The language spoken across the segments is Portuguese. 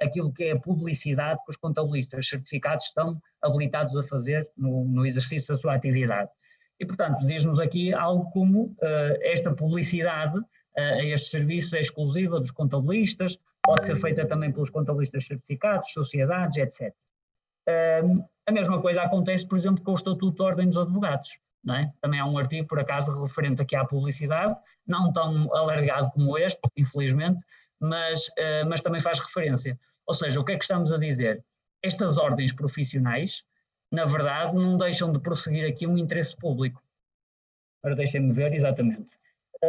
aquilo que é a publicidade que os contabilistas certificados estão habilitados a fazer no exercício da sua atividade. E, portanto, diz-nos aqui algo como esta publicidade a este serviço é exclusiva dos contabilistas, pode ser feita também pelos contabilistas certificados, sociedades, etc. A mesma coisa acontece, por exemplo, com o Estatuto da Ordem dos Advogados. Não é? Também há um artigo, por acaso, referente aqui à publicidade, não tão alargado como este, infelizmente, mas também faz referência. Ou seja, o que é que estamos a dizer? Estas ordens profissionais, na verdade, não deixam de prosseguir aqui um interesse público. Ora, deixem-me ver, exatamente.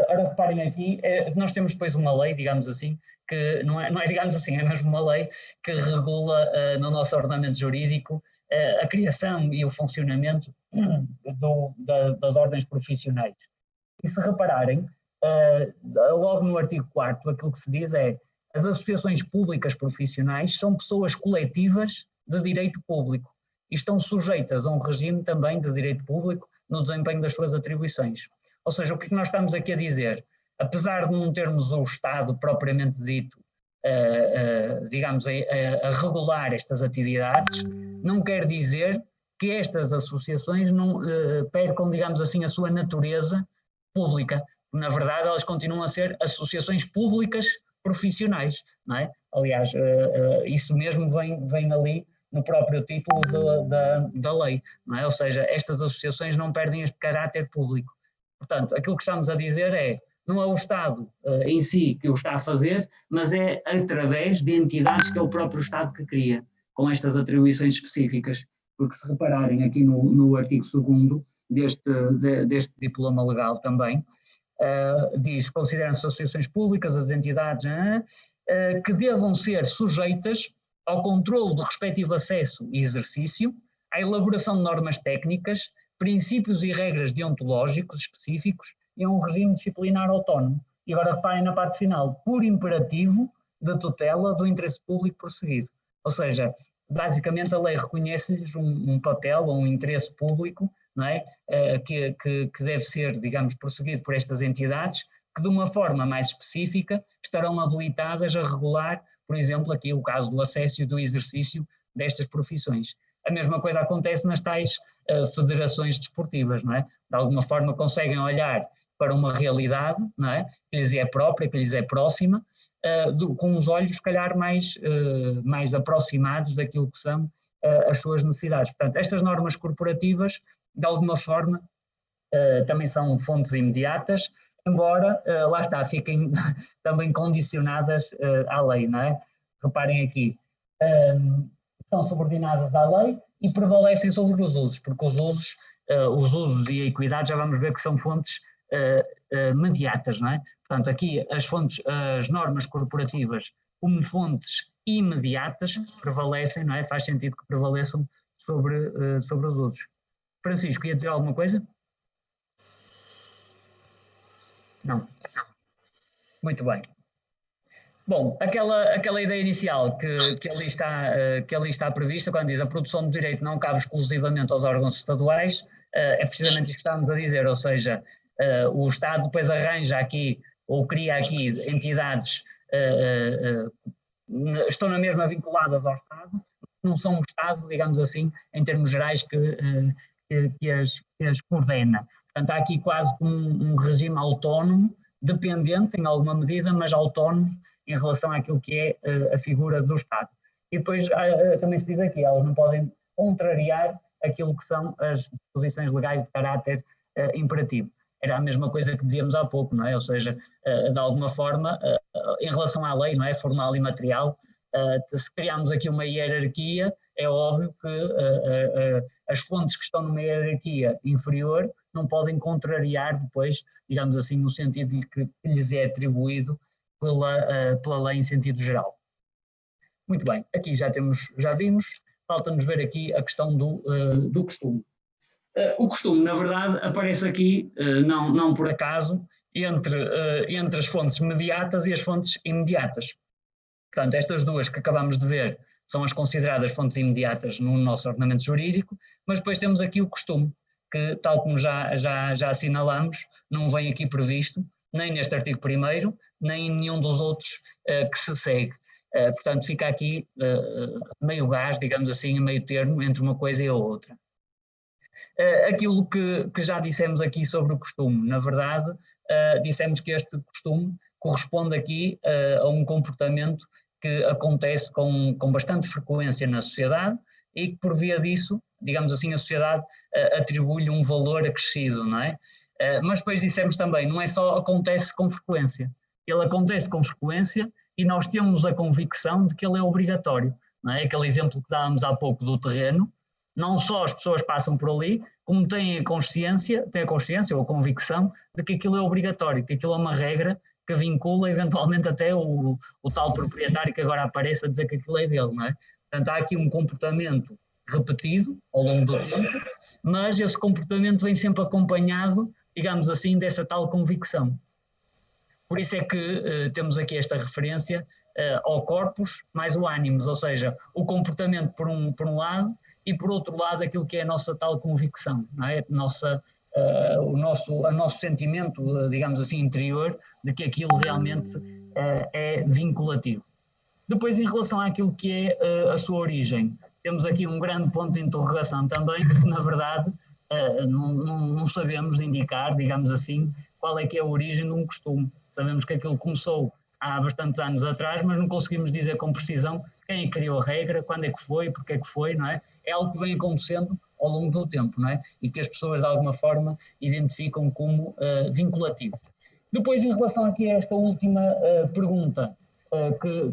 Ora, reparem aqui, nós temos depois uma lei, digamos assim, que não é digamos assim, é mesmo uma lei que regula no nosso ordenamento jurídico a criação e o funcionamento das ordens profissionais. E se repararem, logo no artigo 4º, aquilo que se diz é as associações públicas profissionais são pessoas coletivas de direito público e estão sujeitas a um regime também de direito público no desempenho das suas atribuições. Ou seja, o que nós estamos aqui a dizer? Apesar de não termos o Estado propriamente dito, digamos, a regular estas atividades, não quer dizer que estas associações não percam, digamos assim, a sua natureza pública. Na verdade, elas continuam a ser associações públicas profissionais, não é? Aliás, isso mesmo vem ali no próprio título da lei, não é? Ou seja, estas associações não perdem este caráter público. Portanto, aquilo que estamos a dizer é, não é o Estado em si que o está a fazer, mas é através de entidades que é o próprio Estado que cria, com estas atribuições específicas. Porque se repararem aqui no artigo 2º deste diploma legal também, diz, consideram-se associações públicas as entidades que devam ser sujeitas ao controlo do respectivo acesso e exercício, à elaboração de normas técnicas, princípios e regras deontológicos específicos e a um regime disciplinar autónomo. E agora reparem na parte final, por imperativo de tutela do interesse público prosseguido. Ou seja, basicamente a lei reconhece-lhes um papel ou um interesse público, não é? Que deve ser, digamos, prosseguido por estas entidades, que de uma forma mais específica estarão habilitadas a regular, por exemplo, aqui o caso do acesso e do exercício destas profissões. A mesma coisa acontece nas tais federações desportivas, não é? De alguma forma conseguem olhar para uma realidade, não é? Que lhes é própria, que lhes é próxima, com os olhos, se calhar, mais aproximados daquilo que são as suas necessidades. Portanto, estas normas corporativas, de alguma forma, também são fontes imediatas, embora, lá está, fiquem também condicionadas à lei, não é? Reparem aqui, são subordinadas à lei e prevalecem sobre os usos, porque os usos e a equidade já vamos ver que são fontes mediatas, não é? Portanto, aqui as normas corporativas como fontes imediatas prevalecem, não é? Faz sentido que prevaleçam sobre os usos. Francisco, ia dizer alguma coisa? Não. Muito bem. Bom, aquela ideia inicial que ali está prevista, quando diz a produção do direito não cabe exclusivamente aos órgãos estaduais, é precisamente isso que estamos a dizer, ou seja, o Estado depois arranja aqui, ou cria aqui entidades, estão na mesma vinculadas ao Estado, não são o Estado, digamos assim, em termos gerais, que as coordena. Portanto, há aqui quase um regime autónomo, dependente em alguma medida, mas autónomo em relação àquilo que é a figura do Estado. E depois também se diz aqui, elas não podem contrariar aquilo que são as disposições legais de caráter imperativo. Era a mesma coisa que dizíamos há pouco, não é? Ou seja, de alguma forma, em relação à lei, não é? Formal e material, se criarmos aqui uma hierarquia, é óbvio que as fontes que estão numa hierarquia inferior não podem contrariar depois, digamos assim, no sentido de que lhes é atribuído pela lei em sentido geral. Muito bem, aqui já vimos, falta-nos ver aqui a questão do costume. O costume, na verdade, aparece aqui, não por acaso, entre as fontes mediatas e as fontes imediatas. Portanto, estas duas que acabamos de ver são as consideradas fontes imediatas no nosso ordenamento jurídico, mas depois temos aqui o costume, que, tal como já assinalamos, não vem aqui previsto, nem neste artigo 1º, nem em nenhum dos outros que se segue. Portanto, fica aqui meio gás, digamos assim, meio termo entre uma coisa e a outra. Aquilo que já dissemos aqui sobre o costume, na verdade, dissemos que este costume corresponde aqui a um comportamento que acontece com bastante frequência na sociedade e que, por via disso, digamos assim, a sociedade atribui-lhe um valor acrescido, não é? Mas depois dissemos também, não é só acontece com frequência, ele acontece com frequência e nós temos a convicção de que ele é obrigatório, não é? Aquele exemplo que dávamos há pouco do terreno, não só as pessoas passam por ali, como têm a consciência ou a convicção de que aquilo é obrigatório, que aquilo é uma regra que vincula eventualmente até o tal proprietário que agora aparece a dizer que aquilo é dele, não é? Portanto, há aqui um comportamento repetido ao longo do tempo, mas esse comportamento vem sempre acompanhado, digamos assim, dessa tal convicção. Por isso é que temos aqui esta referência ao corpus mais o animus, ou seja, o comportamento por um lado e por outro lado aquilo que é a nossa tal convicção, não é? O nosso sentimento, digamos assim, interior, de que aquilo realmente é vinculativo. Depois, em relação àquilo que é a sua origem, temos aqui um grande ponto de interrogação também, porque na verdade não sabemos indicar, digamos assim, qual é que é a origem de um costume. Sabemos que aquilo começou há bastantes anos atrás, mas não conseguimos dizer com precisão quem é que criou a regra, quando é que foi, porque é que foi, não é? É algo que vem acontecendo ao longo do tempo, não é? E que as pessoas de alguma forma identificam como vinculativo. Depois, em relação aqui a esta última pergunta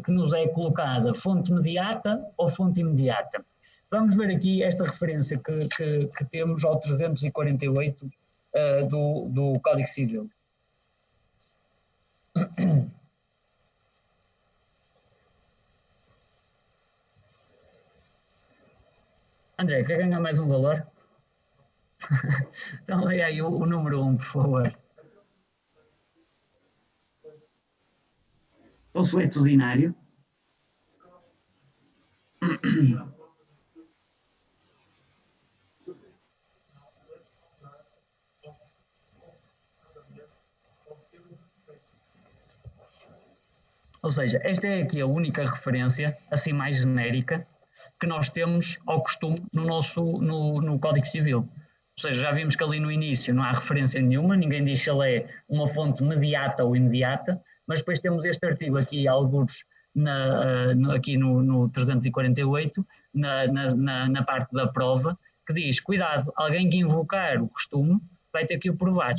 que nos é colocada, fonte imediata ou fonte imediata? Vamos ver aqui esta referência que temos ao 348 do Código Civil. André, quer ganhar mais um valor? Então leia aí o número 1, por favor. Consuetudinário. Ou seja, esta é aqui a única referência, assim mais genérica, que nós temos ao costume no Código Civil. Ou seja, já vimos que ali no início não há referência nenhuma, ninguém diz se ele é uma fonte mediata ou imediata, mas depois temos este artigo aqui, alguns aqui no 348, na parte da prova, que diz, cuidado, alguém que invocar o costume vai ter que o provar.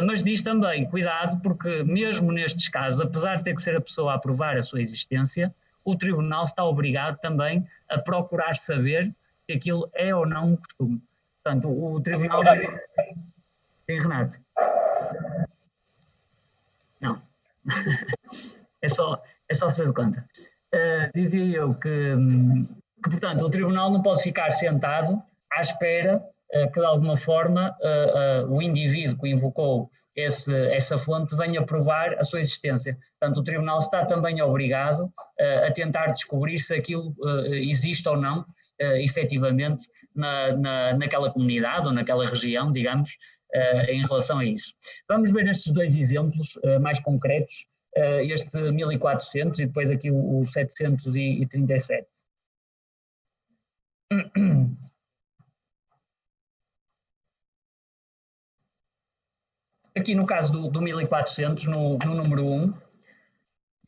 Mas diz também, cuidado, porque mesmo nestes casos, apesar de ter que ser a pessoa a provar a sua existência, o tribunal está obrigado também a procurar saber se aquilo é ou não um costume. Portanto, o tribunal... Tem, Renato? Não. É só fazer de conta. Dizia eu que, portanto, o tribunal não pode ficar sentado à espera que, de alguma forma, o indivíduo que invocou essa fonte venha provar a sua existência. Portanto, o tribunal está também obrigado a tentar descobrir se aquilo existe ou não, efetivamente, naquela comunidade ou naquela região, digamos, em relação a isso. Vamos ver estes dois exemplos mais concretos, este 1400 e depois aqui o 737. Aqui no caso do 1400, no número 1,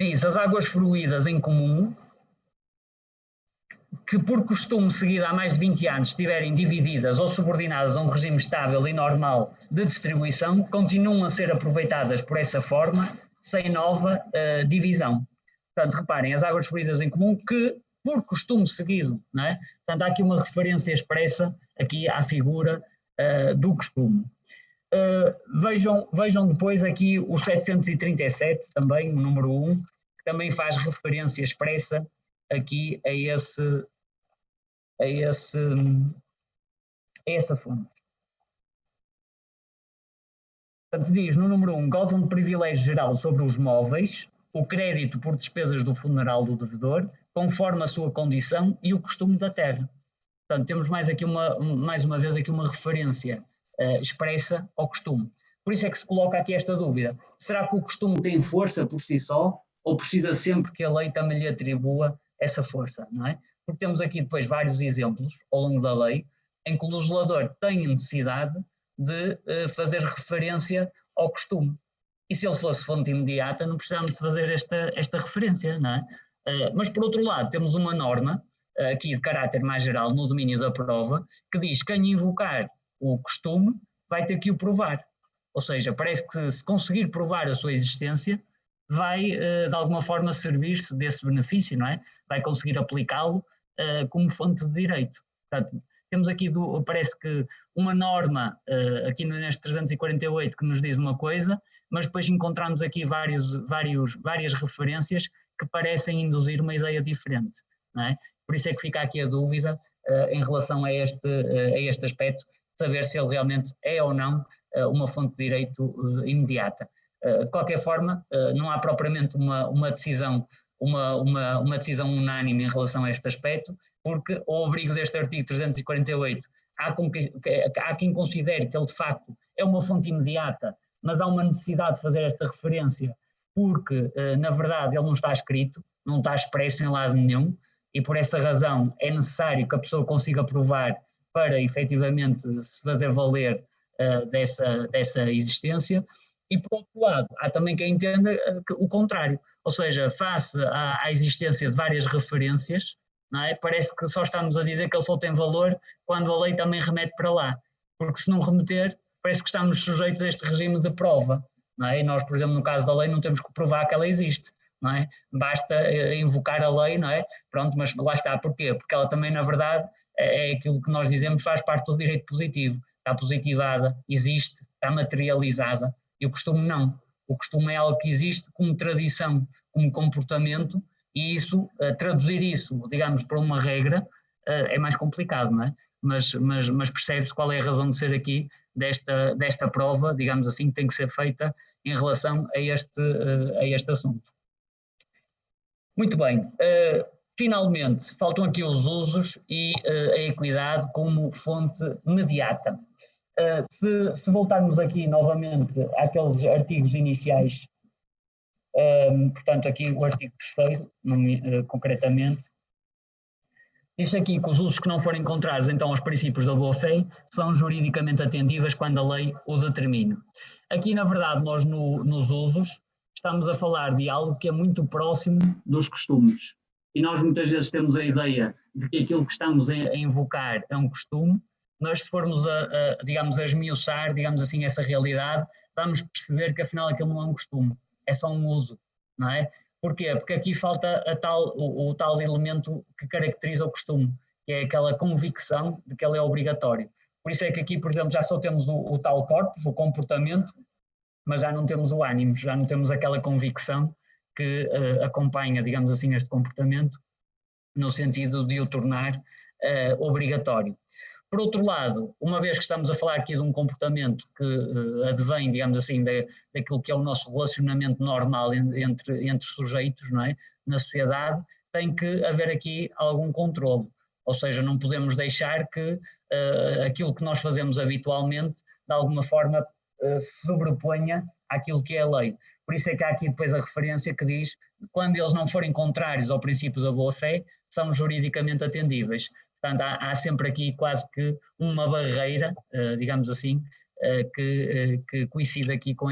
diz as águas fluídas em comum que por costume seguido há mais de 20 anos estiverem divididas ou subordinadas a um regime estável e normal de distribuição, continuam a ser aproveitadas por essa forma, sem nova divisão. Portanto, reparem, as águas fluídas em comum que por costume seguido, não é? Portanto, há aqui uma referência expressa aqui à figura do costume. Vejam depois aqui o 737, também, o número 1, que também faz referência expressa aqui a essa fonte. Portanto, diz no número 1, gozam de privilégio geral sobre os móveis, o crédito por despesas do funeral do devedor, conforme a sua condição e o costume da terra. Portanto, temos mais uma vez aqui uma referência expressa ao costume. Por isso é que se coloca aqui esta dúvida. Será que o costume tem força por si só ou precisa sempre que a lei também lhe atribua essa força, não é? Porque temos aqui depois vários exemplos ao longo da lei em que o legislador tem necessidade de fazer referência ao costume. E se ele fosse fonte imediata, não precisávamos de fazer esta referência, não é? Mas, por outro lado, temos uma norma, aqui de caráter mais geral, no domínio da prova, que diz que quem invocar o costume vai ter que o provar. Ou seja, parece que se conseguir provar a sua existência, vai, de alguma forma, servir-se desse benefício, não é? Vai conseguir aplicá-lo como fonte de direito. Portanto, temos aqui, parece que, uma norma, aqui neste 348, que nos diz uma coisa, mas depois encontramos aqui várias referências que parecem induzir uma ideia diferente, não é? Por isso é que fica aqui a dúvida em relação a este aspecto, saber se ele realmente é ou não uma fonte de direito imediata. De qualquer forma, não há propriamente uma decisão unânime em relação a este aspecto, porque ao abrigo deste artigo 348 há quem considere que ele de facto é uma fonte imediata, mas há uma necessidade de fazer esta referência porque, na verdade, ele não está escrito, não está expresso em lado nenhum, e por essa razão é necessário que a pessoa consiga provar para efetivamente se fazer valer dessa existência. E, por outro lado, há também quem entenda o contrário, ou seja, face à existência de várias referências, não é? Parece que só estamos a dizer que ele só tem valor quando a lei também remete para lá, porque se não remeter, parece que estamos sujeitos a este regime de prova, não é? E nós, por exemplo, no caso da lei, não temos que provar que ela existe, não é? Basta invocar a lei, não é? Pronto, mas lá está, porquê? Porque ela também, na verdade, é aquilo que nós dizemos, faz parte do direito positivo, está positivada, existe, está materializada, e o costume não. O costume é algo que existe como tradição, como comportamento, e isso, traduzir isso, digamos, para uma regra, é mais complicado, não é? Mas percebe-se qual é a razão de ser aqui desta prova, digamos assim, que tem que ser feita em relação a este assunto. Muito bem. Finalmente, faltam aqui os usos e a equidade como fonte mediata. Se voltarmos aqui novamente àqueles artigos iniciais, portanto aqui o artigo 3º, concretamente, diz aqui que os usos que não forem contrários então aos princípios da boa-fé são juridicamente atendíveis quando a lei o determine. Aqui, na verdade, nós nos usos estamos a falar de algo que é muito próximo dos costumes. E nós muitas vezes temos a ideia de que aquilo que estamos a invocar é um costume, mas se formos digamos, a esmiuçar, digamos assim, essa realidade, vamos perceber que afinal aquilo não é um costume, é só um uso, não é? Porquê? Porque aqui falta o tal elemento que caracteriza o costume, que é aquela convicção de que ele é obrigatório. Por isso é que aqui, por exemplo, já só temos o tal corpus, o comportamento, mas já não temos o ânimo, já não temos aquela convicção que acompanha, digamos assim, este comportamento, no sentido de o tornar obrigatório. Por outro lado, uma vez que estamos a falar aqui de um comportamento que advém, digamos assim, daquilo que é o nosso relacionamento normal entre sujeitos, não é? Na sociedade, tem que haver aqui algum controle. Ou seja, não podemos deixar que aquilo que nós fazemos habitualmente, de alguma forma, se sobreponha àquilo que é a lei. Por isso é que há aqui depois a referência que diz que quando eles não forem contrários ao princípio da boa-fé, são juridicamente atendíveis. Portanto, há sempre aqui quase que uma barreira, digamos assim, que coincide aqui com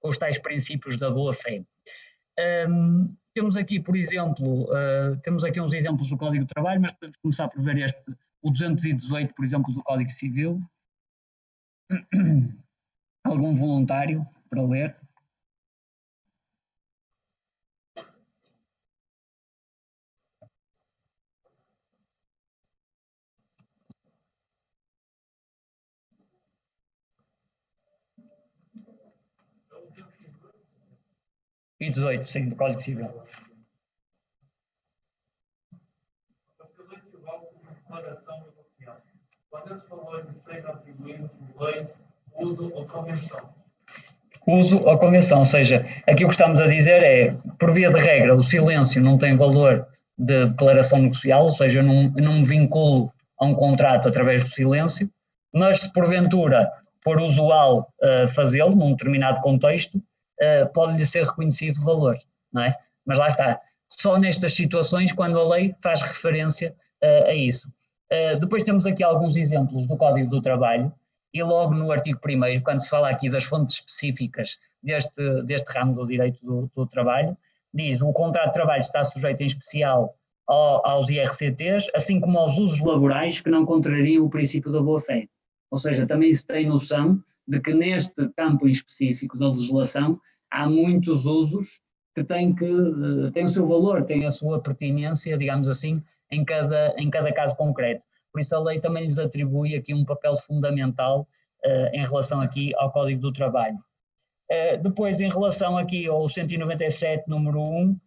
os tais princípios da boa-fé. Temos aqui, por exemplo, temos aqui uns exemplos do Código do Trabalho, mas podemos começar por ver o 218, por exemplo, do Código Civil. Algum voluntário para ler? E 18, sim, do Código Civil. A silêncio vale como declaração negocial. Quando esses valores sejam atribuídos por lei, uso ou convenção. Uso ou convenção, ou seja, aqui o que estamos a dizer é, por via de regra, o silêncio não tem valor de declaração negocial, ou seja, eu não me vinculo a um contrato através do silêncio, mas se porventura for usual fazê-lo num determinado contexto, pode-lhe ser reconhecido valor, não é? Mas lá está, só nestas situações quando a lei faz referência a isso. Depois temos aqui alguns exemplos do Código do Trabalho, e logo no artigo 1º, quando se fala aqui das fontes específicas deste ramo do direito do trabalho, diz: o contrato de trabalho está sujeito em especial aos IRCTs, assim como aos usos laborais que não contrariam o princípio da boa-fé. Ou seja, também se tem noção de que neste campo em específico da legislação há muitos usos que têm o seu valor, têm a sua pertinência, digamos assim, em cada caso concreto. Por isso a lei também lhes atribui aqui um papel fundamental em relação aqui ao Código do Trabalho. Depois, em relação aqui ao 197, número 1,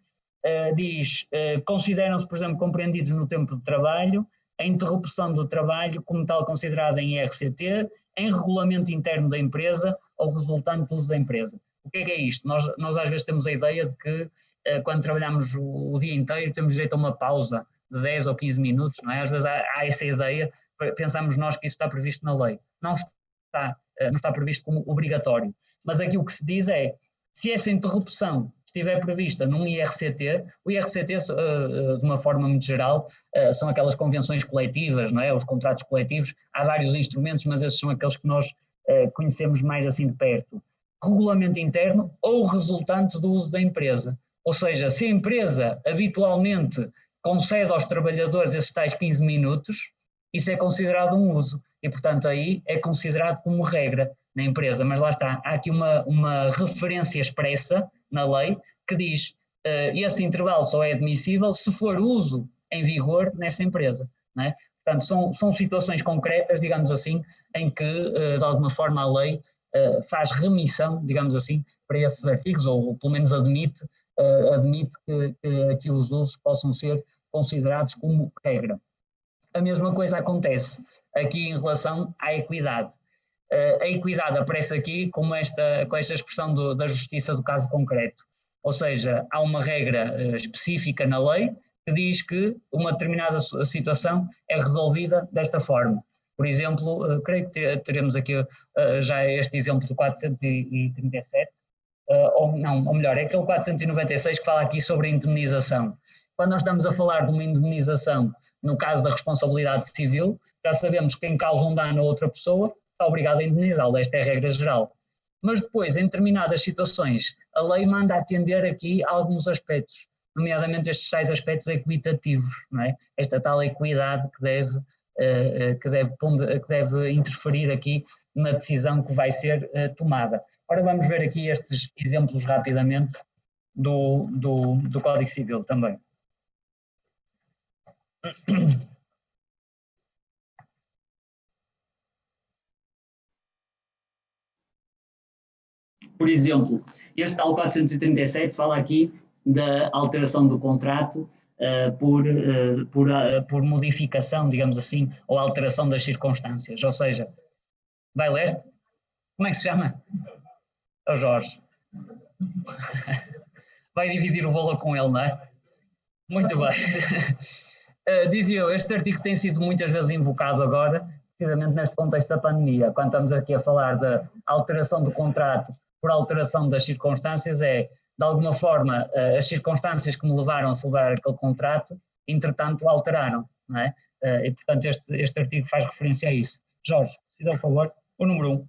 diz: consideram-se, por exemplo, compreendidos no tempo de trabalho a interrupção do trabalho como tal considerada em IRCT, em regulamento interno da empresa ou resultante do uso da empresa. O que é isto? Nós às vezes temos a ideia de que quando trabalhamos o dia inteiro temos direito a uma pausa de 10 ou 15 minutos, não é? Às vezes há essa ideia, pensamos nós que isso está previsto na lei. Não está previsto como obrigatório. Mas aqui o que se diz é, se essa interrupção estiver prevista num IRCT, o IRCT, de uma forma muito geral, são aquelas convenções coletivas, não é? Os contratos coletivos, há vários instrumentos, mas esses são aqueles que nós conhecemos mais assim de perto. Regulamento interno ou resultante do uso da empresa. Ou seja, se a empresa habitualmente concede aos trabalhadores esses tais 15 minutos, isso é considerado um uso e, portanto, aí é considerado como regra na empresa. Mas lá está, há aqui uma referência expressa na lei que diz esse intervalo só é admissível se for uso em vigor nessa empresa, não é? Portanto, são situações concretas, digamos assim, em que, de alguma forma, a lei faz remissão, digamos assim, para esses artigos, ou pelo menos admite que os usos possam ser considerados como regra. A mesma coisa acontece aqui em relação à equidade. A equidade aparece aqui com esta expressão da justiça do caso concreto. Ou seja, há uma regra específica na lei que diz que uma determinada situação é resolvida desta forma. Por exemplo, creio que teremos aqui já este exemplo do 437, ou melhor, é aquele 496 que fala aqui sobre a indemnização. Quando nós estamos a falar de uma indemnização, no caso da responsabilidade civil, já sabemos que quem causa um dano a outra pessoa está obrigado a indemnizá-lo, esta é a regra geral. Mas depois, em determinadas situações, a lei manda atender aqui alguns aspectos, nomeadamente estes tais aspectos equitativos, não é? Esta tal equidade que deve interferir aqui na decisão que vai ser tomada. Ora, vamos ver aqui estes exemplos rapidamente do Código Civil também. Por exemplo, este tal 437 fala aqui da alteração do contrato por modificação, digamos assim, ou alteração das circunstâncias. Ou seja, vai ler? Como é que se chama? É o Jorge. Vai dividir o valor com ele, não é? Muito bem. Dizia eu, este artigo tem sido muitas vezes invocado agora, precisamente neste contexto da pandemia, quando estamos aqui a falar da alteração do contrato por alteração das circunstâncias, de alguma forma, as circunstâncias que me levaram a celebrar aquele contrato, entretanto, alteraram, não é? E, portanto, este artigo faz referência a isso. Jorge, se fizer o favor, o número 1.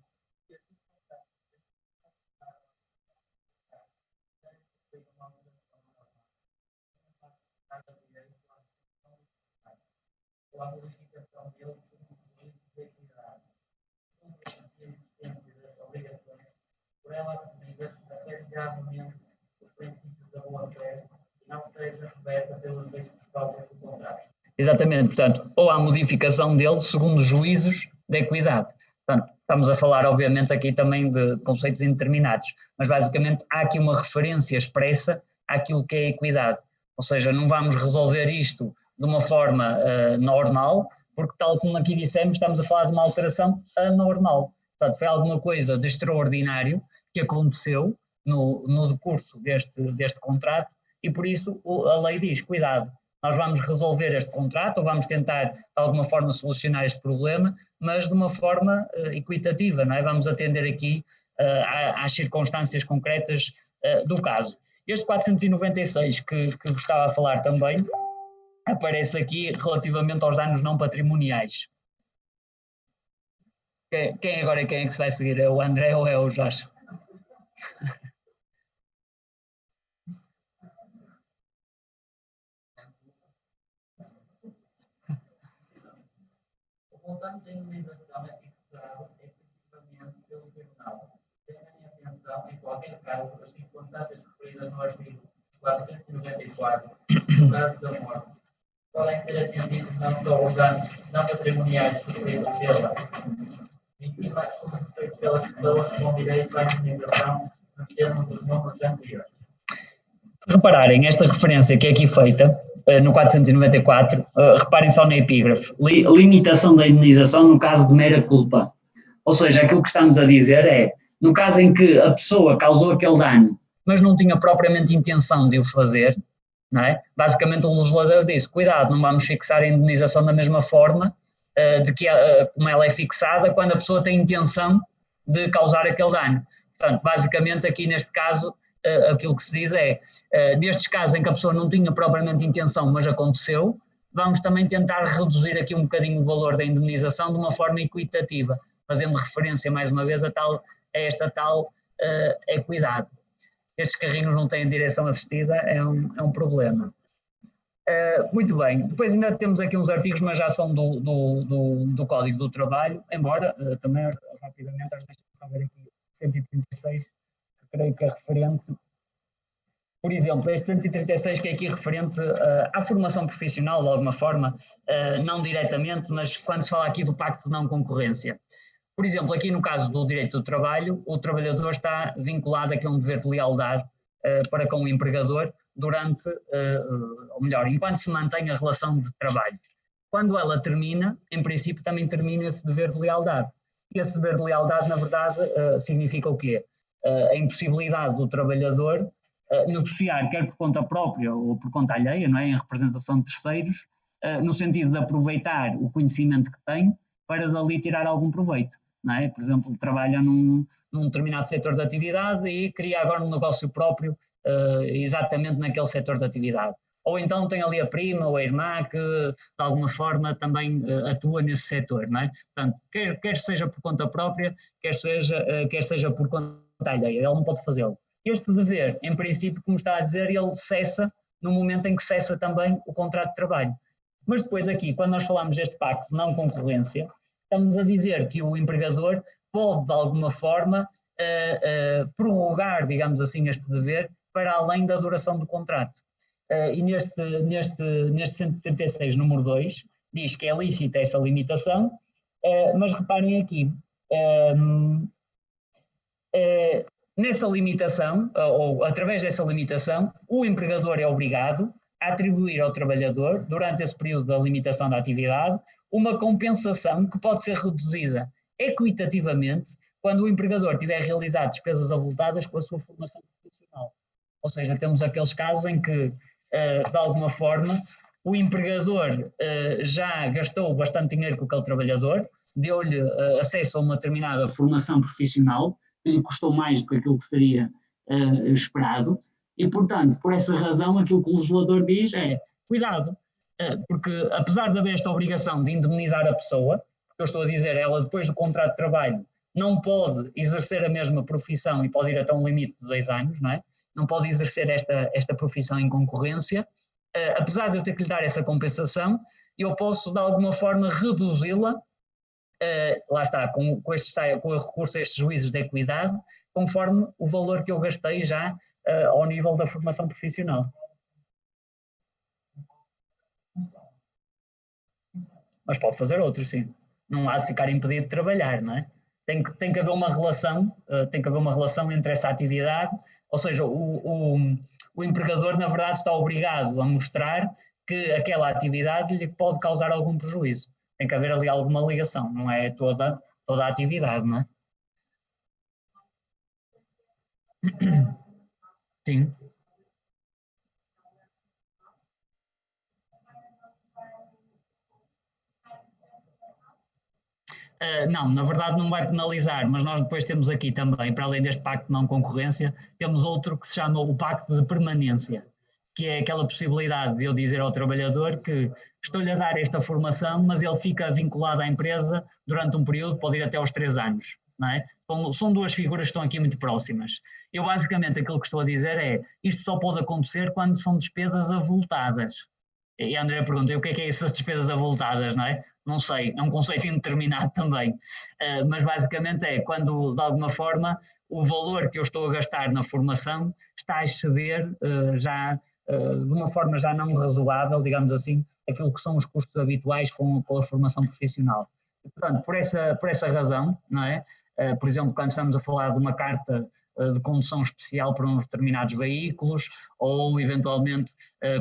A modificação dele de equidade, a existência das obrigações, por elas assumidas até gravemente os princípios da boa-fé e não seja coberta pelos meios próprios do contrato. Exatamente, portanto, ou há modificação dele segundo juízos da equidade. Portanto, estamos a falar, obviamente, aqui também de conceitos indeterminados, mas basicamente há aqui uma referência expressa àquilo que é a equidade. Ou seja, não vamos resolver isto de uma forma normal, porque tal como aqui dissemos, estamos a falar de uma alteração anormal. Portanto, foi alguma coisa de extraordinário que aconteceu no decurso deste contrato e por isso a lei diz, cuidado, nós vamos resolver este contrato ou vamos tentar de alguma forma solucionar este problema, mas de uma forma equitativa, não é? Vamos atender aqui às circunstâncias concretas do caso. Este 496 que vos estava a falar também, aparece aqui relativamente aos danos não patrimoniais. Quem agora quem é que se vai seguir? É o André ou é o Jorge? O montante da indemnização é fixado efetivamente pelo tribunal. Tenha em atenção, em qualquer caso, as circunstâncias referidas no artigo 494, no caso da morte, podem ser atendidos não só os danos não patrimoniais sofridos pela vítima, como sofridos pelas pessoas com direito à indemnização nos termos dos números anteriores. Se repararem, esta referência que é aqui feita, no 494, reparem só na epígrafe, limitação da indemnização no caso de mera culpa. Ou seja, aquilo que estamos a dizer é, no caso em que a pessoa causou aquele dano, mas não tinha propriamente intenção de o fazer, não é? Basicamente o legislador disse, cuidado, não vamos fixar a indemnização da mesma forma de que como ela é fixada quando a pessoa tem intenção de causar aquele dano. Portanto, basicamente aqui neste caso, aquilo que se diz é, nestes casos em que a pessoa não tinha propriamente intenção, mas aconteceu, vamos também tentar reduzir aqui um bocadinho o valor da indemnização de uma forma equitativa, fazendo referência mais uma vez a esta tal equidade. Estes carrinhos não têm direção assistida, é um problema. Muito bem, depois ainda temos aqui uns artigos, mas já são do Código do Trabalho, embora também rapidamente, deixa-me só ver aqui 136, que creio que é referente. Por exemplo, este 136 que é aqui referente à formação profissional, de alguma forma, não diretamente, mas quando se fala aqui do Pacto de Não Concorrência. Por exemplo, aqui no caso do direito do trabalho, o trabalhador está vinculado aqui a um dever de lealdade para com o empregador durante, ou melhor, enquanto se mantém a relação de trabalho. Quando ela termina, em princípio também termina esse dever de lealdade. E esse dever de lealdade, na verdade, significa o quê? A impossibilidade do trabalhador negociar, quer por conta própria ou por conta alheia, não é? Em representação de terceiros, no sentido de aproveitar o conhecimento que tem para dali tirar algum proveito. Não é? Por exemplo, trabalha num determinado setor de atividade e cria agora um negócio próprio exatamente naquele setor de atividade. Ou então tem ali a prima ou a irmã que de alguma forma também atua nesse setor, não é? Portanto, quer seja por conta própria, quer seja por conta alheia, ele não pode fazê-lo. Este dever, em princípio, como está a dizer, ele cessa no momento em que cessa também o contrato de trabalho. Mas depois aqui, quando nós falamos deste pacto de não concorrência, estamos a dizer que o empregador pode, de alguma forma, prorrogar, digamos assim, este dever para além da duração do contrato. E neste 136, número 2, diz que é lícita essa limitação, mas reparem aqui, nessa limitação, ou através dessa limitação, o empregador é obrigado a atribuir ao trabalhador, durante esse período da limitação da atividade, uma compensação que pode ser reduzida equitativamente quando o empregador tiver realizado despesas avultadas com a sua formação profissional. Ou seja, temos aqueles casos em que, de alguma forma, o empregador já gastou bastante dinheiro com aquele trabalhador, deu-lhe acesso a uma determinada formação profissional, que lhe custou mais do que aquilo que seria esperado, e, portanto, por essa razão, aquilo que o legislador diz é, cuidado, porque apesar de haver esta obrigação de indemnizar a pessoa, porque eu estou a dizer, ela depois do contrato de trabalho não pode exercer a mesma profissão e pode ir até um limite de 2 anos, não é? Não pode exercer esta profissão em concorrência, apesar de eu ter que lhe dar essa compensação, eu posso de alguma forma reduzi-la, lá está, com o recurso a estes juízos de equidade, conforme o valor que eu gastei já ao nível da formação profissional. Mas pode fazer outro, sim. Não há de ficar impedido de trabalhar, não é? Tem que haver uma relação entre essa atividade, ou seja, o empregador, na verdade, está obrigado a mostrar que aquela atividade lhe pode causar algum prejuízo. Tem que haver ali alguma ligação, não é toda a atividade, não é? Sim. Não, na verdade não vai penalizar, mas nós depois temos aqui também, para além deste pacto de não concorrência, temos outro que se chama o pacto de permanência, que é aquela possibilidade de eu dizer ao trabalhador que estou-lhe a dar esta formação, mas ele fica vinculado à empresa durante um período, pode ir até aos 3 anos. Não é? São duas figuras que estão aqui muito próximas. Eu basicamente aquilo que estou a dizer é, isto só pode acontecer quando são despesas avultadas. E a André pergunta, o que é essas despesas avultadas, não é? Não sei, é um conceito indeterminado também, mas basicamente é quando, de alguma forma, o valor que eu estou a gastar na formação está a exceder já, de uma forma já não razoável, digamos assim, aquilo que são os custos habituais com a formação profissional. E, portanto, por essa razão, não é? Por exemplo, quando estamos a falar de uma carta de condução especial para uns determinados veículos, ou eventualmente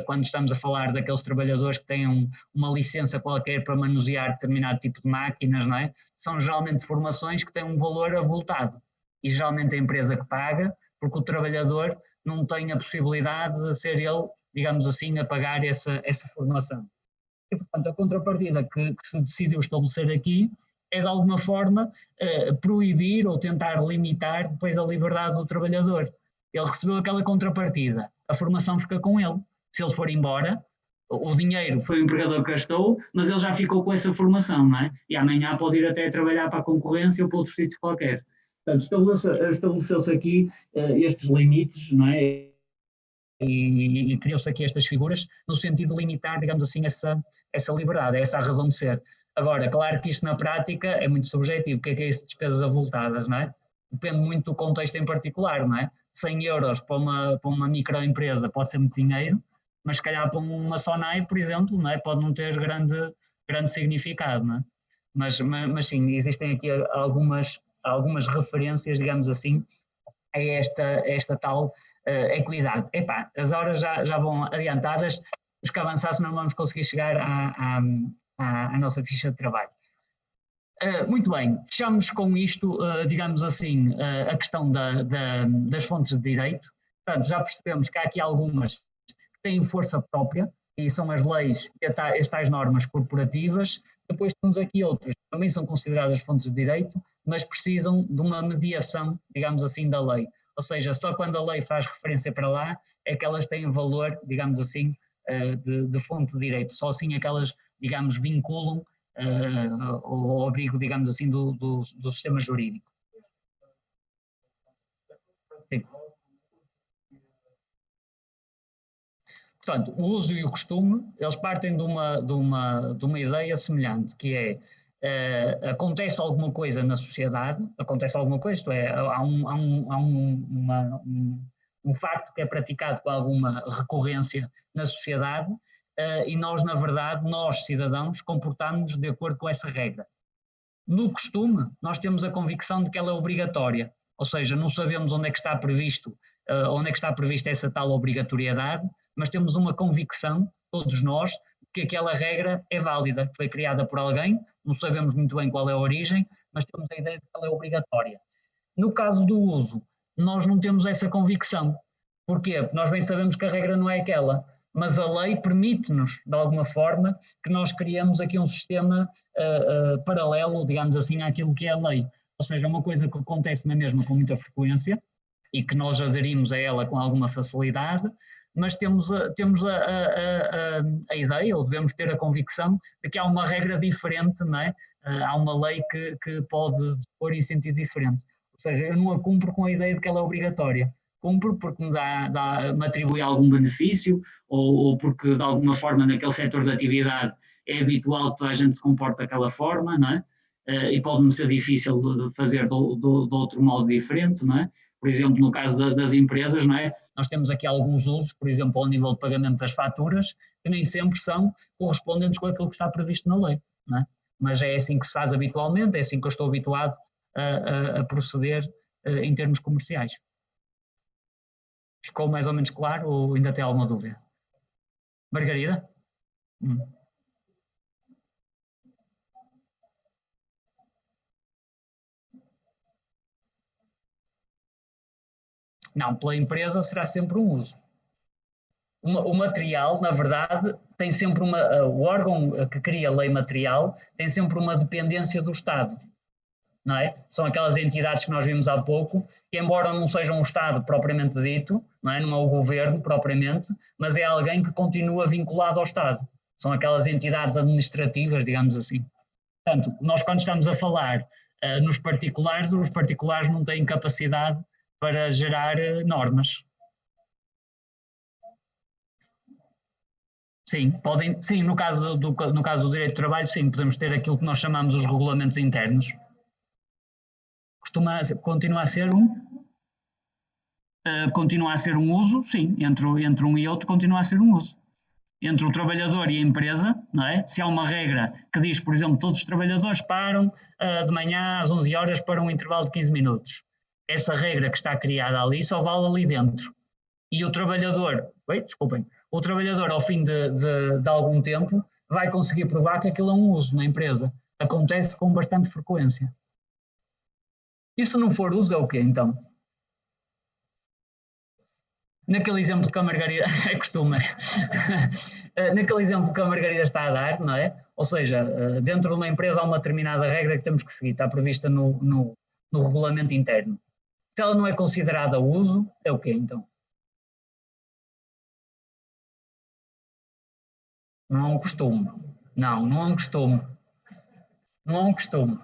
quando estamos a falar daqueles trabalhadores que têm uma licença qualquer para manusear determinado tipo de máquinas, não é? São geralmente formações que têm um valor avultado e geralmente a empresa que paga, porque o trabalhador não tem a possibilidade de ser ele, digamos assim, a pagar essa formação. E, portanto, a contrapartida que se decidiu estabelecer aqui é, de alguma forma, proibir ou tentar limitar depois a liberdade do trabalhador. Ele recebeu aquela contrapartida, a formação fica com ele. Se ele for embora, o dinheiro foi o empregador que gastou, mas ele já ficou com essa formação, não é? E amanhã pode ir até trabalhar para a concorrência ou para outro sítio qualquer. Portanto, estabeleceu-se aqui estes limites, não é? E criou-se aqui estas figuras no sentido de limitar, digamos assim, essa liberdade, essa a razão de ser. Agora, claro que isto na prática é muito subjetivo, o que é isso de despesas avultadas, não é? Depende muito do contexto em particular, não é? 100 euros para uma microempresa pode ser muito dinheiro, mas se calhar para uma Sonai, por exemplo, não é? Pode não ter grande significado, não é? Mas sim, existem aqui algumas referências, digamos assim, a esta tal equidade. Epá, as horas já vão adiantadas, os que avançar, senão vamos conseguir chegar à nossa ficha de trabalho. Muito bem, fechamos com isto, digamos assim, a questão das fontes de direito. Portanto, já percebemos que há aqui algumas que têm força própria, e são as leis e as tais normas corporativas. Depois temos aqui outras que também são consideradas fontes de direito, mas precisam de uma mediação, digamos assim, da lei. Ou seja, só quando a lei faz referência para lá é que elas têm valor, digamos assim, de fonte de direito. Só assim é que elas, digamos, vinculam o abrigo, digamos assim, do sistema jurídico. Sim. Portanto, o uso e o costume, eles partem de uma ideia semelhante, que é, acontece alguma coisa na sociedade, acontece alguma coisa, isto é, há um facto que é praticado com alguma recorrência na sociedade, e nós, na verdade, nós, cidadãos, comportamos-nos de acordo com essa regra. No costume, nós temos a convicção de que ela é obrigatória, ou seja, não sabemos onde é que está prevista essa tal obrigatoriedade, mas temos uma convicção, todos nós, que aquela regra é válida, que foi criada por alguém, não sabemos muito bem qual é a origem, mas temos a ideia de que ela é obrigatória. No caso do uso, nós não temos essa convicção. Porquê? Porque nós bem sabemos que a regra não é aquela, mas a lei permite-nos, de alguma forma, que nós criemos aqui um sistema paralelo, digamos assim, àquilo que é a lei. Ou seja, uma coisa que acontece na mesma com muita frequência e que nós aderimos a ela com alguma facilidade, mas temos a ideia, ou devemos ter a convicção, de que há uma regra diferente, não é? Há uma lei que pode dispor em sentido diferente. Ou seja, eu não a cumpro com a ideia de que ela é obrigatória. Cumpro porque me atribui algum benefício ou porque, de alguma forma, naquele setor de atividade é habitual que toda a gente se comporte daquela forma, não é? E pode-me ser difícil de fazer de outro modo diferente, não é? Por exemplo, no caso das empresas, não é? Nós temos aqui alguns usos, por exemplo, ao nível de pagamento das faturas, que nem sempre são correspondentes com aquilo que está previsto na lei, não é? Mas é assim que se faz habitualmente, é assim que eu estou habituado a proceder em termos comerciais. Ficou mais ou menos claro ou ainda tem alguma dúvida? Margarida? Não, pela empresa será sempre um uso. o material, na verdade, tem sempre o órgão que cria a lei material tem sempre uma dependência do Estado. Não é? São aquelas entidades que nós vimos há pouco, que embora não sejam um Estado propriamente dito, não é o governo propriamente, mas é alguém que continua vinculado ao Estado. São aquelas entidades administrativas, digamos assim. Portanto, nós quando estamos a falar nos particulares, os particulares não têm capacidade para gerar normas. Sim, podem, sim, no caso do direito do trabalho, sim, podemos ter aquilo que nós chamamos os regulamentos internos. Continua a ser um uso, sim, entre um e outro continua a ser um uso. Entre o trabalhador e a empresa, não é? Se há uma regra que diz, por exemplo, todos os trabalhadores param de manhã às 11 horas para um intervalo de 15 minutos. Essa regra que está criada ali só vale ali dentro. E o trabalhador, o trabalhador ao fim de algum tempo vai conseguir provar que aquilo é um uso na empresa. Acontece com bastante frequência. E se não for uso, é o quê, então? Naquele exemplo que a Margarida é costume, naquele exemplo que a Margarida está a dar, não é? Ou seja, dentro de uma empresa há uma determinada regra que temos que seguir, está prevista no regulamento interno. Se ela não é considerada uso, é o quê, então? Não é um costume. Não é um costume. Não é um costume.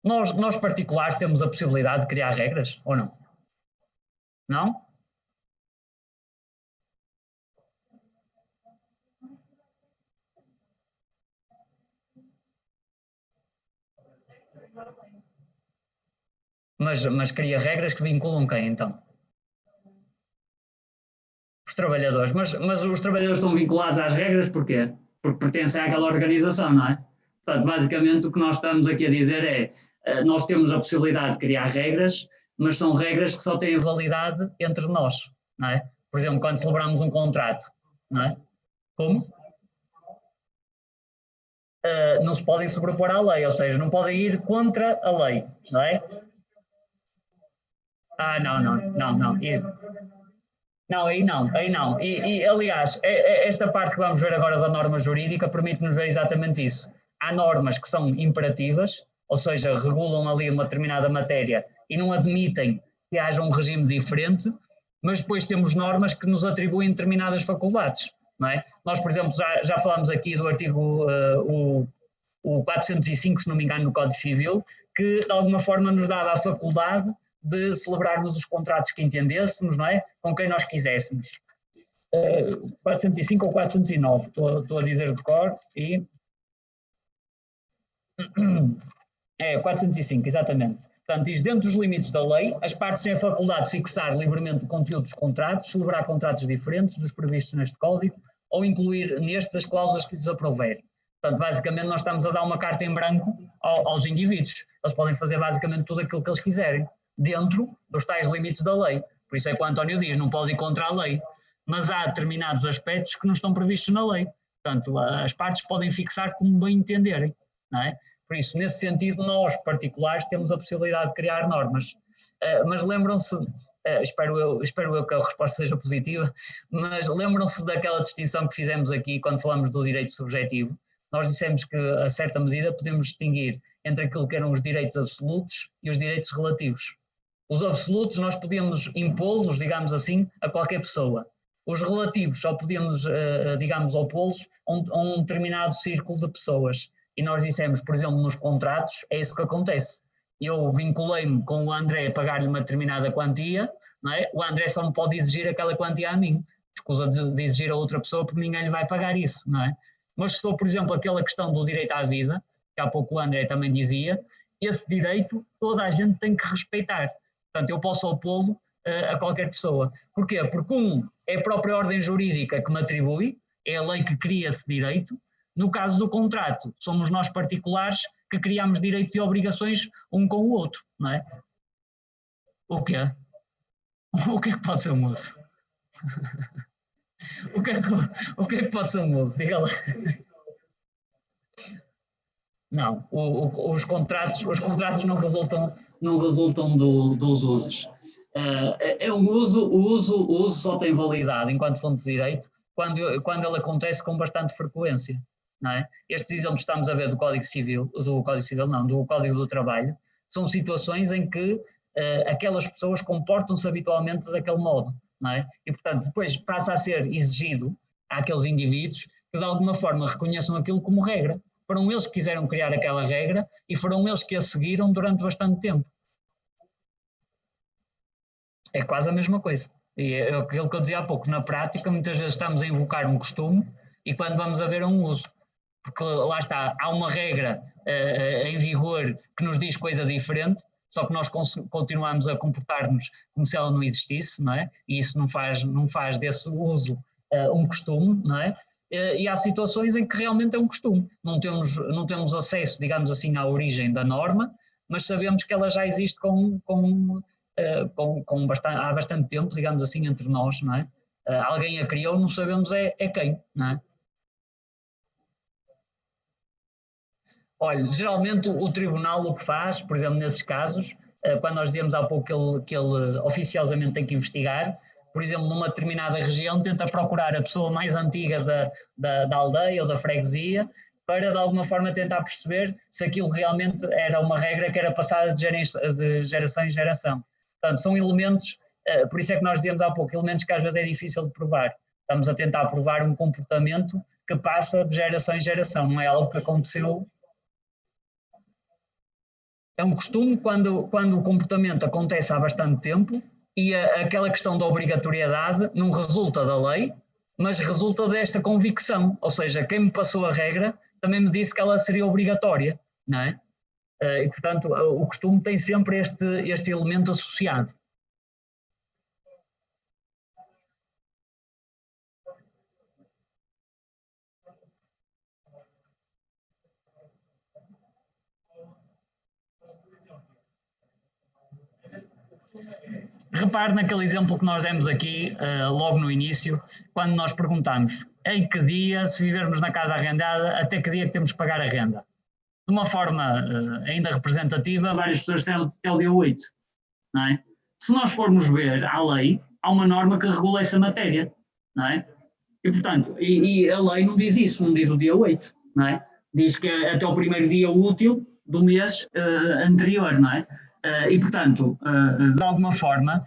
Nós particulares temos a possibilidade de criar regras, ou não? Não? Mas cria regras que vinculam quem, então? Os trabalhadores. Mas os trabalhadores estão vinculados às regras porquê? Porque pertencem àquela organização, não é? Portanto, basicamente o que nós estamos aqui a dizer é nós temos a possibilidade de criar regras, mas são regras que só têm validade entre nós, não é? Por exemplo, quando celebramos um contrato, não é? Como? Não se podem sobrepor à lei, ou seja, não podem ir contra a lei, não é? Não. Isso. Não, aí não. E aliás, esta parte que vamos ver agora da norma jurídica permite-nos ver exatamente isso. Há normas que são imperativas, ou seja, regulam ali uma determinada matéria e não admitem que haja um regime diferente, mas depois temos normas que nos atribuem determinadas faculdades, não é? Nós, por exemplo, já falámos aqui do artigo o 405, se não me engano, no Código Civil, que de alguma forma nos dava a faculdade de celebrarmos os contratos que entendêssemos, não é? Com quem nós quiséssemos. 405 ou 409, estou a dizer de cor, e... É, 405, exatamente. Portanto, diz, dentro dos limites da lei, as partes têm a faculdade de fixar livremente o conteúdo dos contratos, celebrar contratos diferentes dos previstos neste Código, ou incluir nestes as cláusulas que lhes aprouver. Portanto, basicamente, nós estamos a dar uma carta em branco aos indivíduos. Eles podem fazer basicamente tudo aquilo que eles quiserem, dentro dos tais limites da lei. Por isso é que o António diz, não pode ir contra a lei. Mas há determinados aspectos que não estão previstos na lei. Portanto, as partes podem fixar como bem entenderem, não é? Por isso, nesse sentido, nós, particulares, temos a possibilidade de criar normas. Mas lembram-se, espero eu que a resposta seja positiva, mas lembram-se daquela distinção que fizemos aqui quando falamos do direito subjetivo. Nós dissemos que, a certa medida, podemos distinguir entre aquilo que eram os direitos absolutos e os direitos relativos. Os absolutos nós podíamos impô-los, digamos assim, a qualquer pessoa. Os relativos só podíamos, digamos, opô-los a um determinado círculo de pessoas. E nós dissemos, por exemplo, nos contratos, é isso que acontece. Eu vinculei-me com o André a pagar-lhe uma determinada quantia, não é? O André só me pode exigir aquela quantia a mim. Escusa de exigir a outra pessoa porque ninguém lhe vai pagar isso, não é? Mas se for, por exemplo, aquela questão do direito à vida, que há pouco o André também dizia, esse direito toda a gente tem que respeitar. Portanto, eu posso opô-lo a qualquer pessoa. Porquê? Porque é a própria ordem jurídica que me atribui, é a lei que cria esse direito. No caso do contrato, somos nós particulares que criamos direitos e obrigações um com o outro, não é? O quê? O que é que pode ser um moço? O que é que pode ser um moço? Diga lá. Não, os contratos não resultam dos usos. O uso só tem validade enquanto fonte de direito quando ele acontece com bastante frequência. Não é? Estes exemplos que estamos a ver do Código Civil, do Código do Trabalho, são situações em que aquelas pessoas comportam-se habitualmente daquele modo. Não é? E, portanto, depois passa a ser exigido àqueles indivíduos que, de alguma forma, reconheçam aquilo como regra. Foram eles que quiseram criar aquela regra e foram eles que a seguiram durante bastante tempo. É quase a mesma coisa. E é aquilo que eu dizia há pouco, na prática, muitas vezes estamos a invocar um costume e quando vamos a ver um uso. Porque lá está, há uma regra em vigor que nos diz coisa diferente, só que nós continuamos a comportar-nos como se ela não existisse, não é? E isso não faz desse uso um costume, não é? E há situações em que realmente é um costume. Não temos acesso, digamos assim, à origem da norma, mas sabemos que ela já existe há bastante tempo, digamos assim, entre nós, não é? Alguém a criou, não sabemos quem, não é? Olha, geralmente o tribunal o que faz, por exemplo, nesses casos, quando nós dizemos há pouco que ele oficiosamente tem que investigar, por exemplo, numa determinada região, tenta procurar a pessoa mais antiga da aldeia ou da freguesia para, de alguma forma, tentar perceber se aquilo realmente era uma regra que era passada de geração em geração. Portanto, são elementos, por isso é que nós dizemos há pouco, elementos que às vezes é difícil de provar. Estamos a tentar provar um comportamento que passa de geração em geração, não é algo que aconteceu. É um costume quando o comportamento acontece há bastante tempo e aquela questão da obrigatoriedade não resulta da lei, mas resulta desta convicção. Ou seja, quem me passou a regra também me disse que ela seria obrigatória, não é? E, portanto, o costume tem sempre este elemento associado. Repare naquele exemplo que nós demos aqui, logo no início, quando nós perguntamos em que dia, se vivermos na casa arrendada, até que dia que temos que pagar a renda. De uma forma ainda representativa, várias pessoas disseram até o dia 8. Não é? Se nós formos ver à lei, há uma norma que regula essa matéria. Não é? E, portanto, a lei não diz isso, não diz o dia 8. Não é? Diz que é até o primeiro dia útil do mês anterior. Não é? E, portanto, de alguma forma,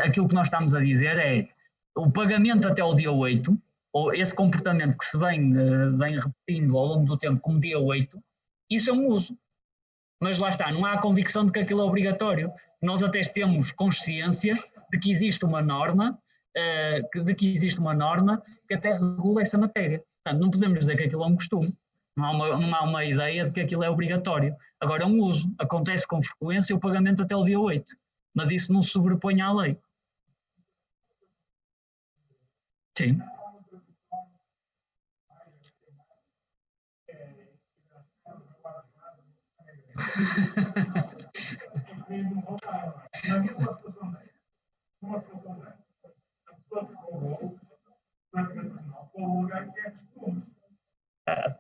aquilo que nós estamos a dizer é o pagamento até o dia 8, ou esse comportamento que se vem repetindo ao longo do tempo como dia 8, isso é um uso. Mas lá está, não há a convicção de que aquilo é obrigatório. Nós até temos consciência de que existe uma norma, que até regula essa matéria. Portanto, não podemos dizer que aquilo é um costume. Não há uma ideia de que aquilo é obrigatório. Agora é um uso. Acontece com frequência o pagamento até o dia 8. Mas isso não se sobrepõe à lei. Sim.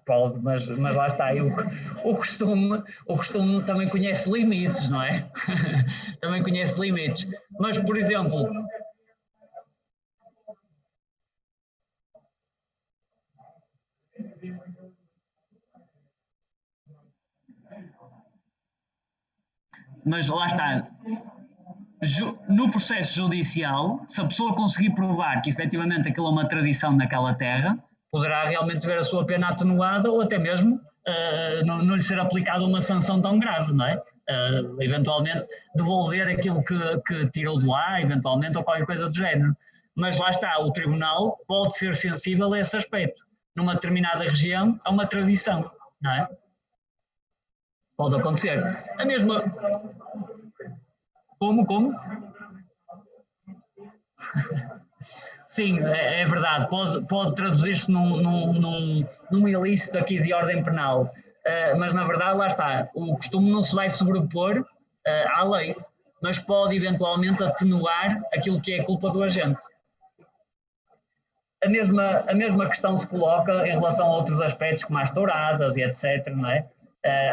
Pode, mas lá está, o costume também conhece limites, não é? Também conhece limites. Mas, por exemplo, mas lá está, no processo judicial, se a pessoa conseguir provar que efetivamente aquilo é uma tradição naquela terra, poderá realmente ver a sua pena atenuada ou até mesmo não lhe ser aplicada uma sanção tão grave, não é? Eventualmente devolver aquilo que tirou de lá, eventualmente, ou qualquer coisa do género. Mas lá está, o tribunal pode ser sensível a esse aspecto. Numa determinada região, há uma tradição, não é? Pode acontecer. A mesma. Como? Sim, é verdade. Pode traduzir-se num ilícito aqui de ordem penal. Mas, na verdade, lá está. O costume não se vai sobrepor à lei, mas pode eventualmente atenuar aquilo que é culpa do agente. A mesma questão se coloca em relação a outros aspectos, como as touradas e etc. Não é?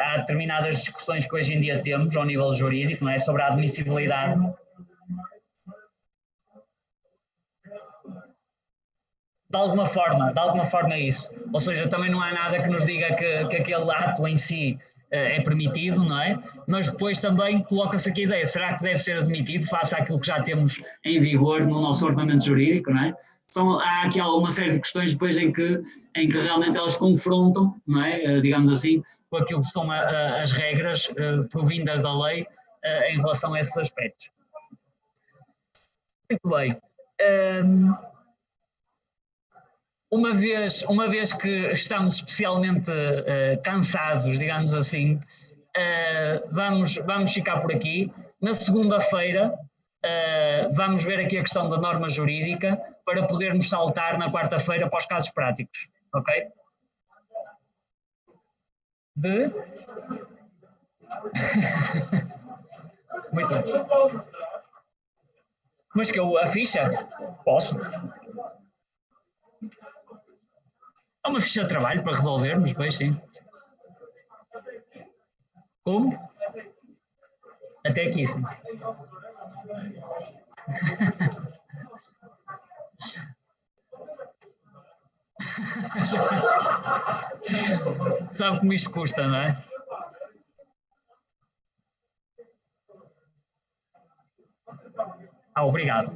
Há determinadas discussões que hoje em dia temos ao nível jurídico, não é? Sobre a admissibilidade. de alguma forma é isso. Ou seja, também não há nada que nos diga que aquele ato em si é permitido, não é? Mas depois também coloca-se aqui a ideia, será que deve ser admitido face àquilo que já temos em vigor no nosso ordenamento jurídico, não é? Há aqui alguma série de questões depois em que realmente elas confrontam, não é? Digamos assim, com aquilo que são as regras provindas da lei em relação a esses aspectos. Muito bem. Uma vez que estamos especialmente cansados, digamos assim, vamos ficar por aqui. Na segunda-feira, vamos ver aqui a questão da norma jurídica para podermos saltar na quarta-feira para os casos práticos. Ok? Muito bem. Mas que a ficha? Posso. Há uma ficha de trabalho para resolvermos, pois sim. Como? Até aqui, sim. Sabe como isto custa, não é? Obrigado.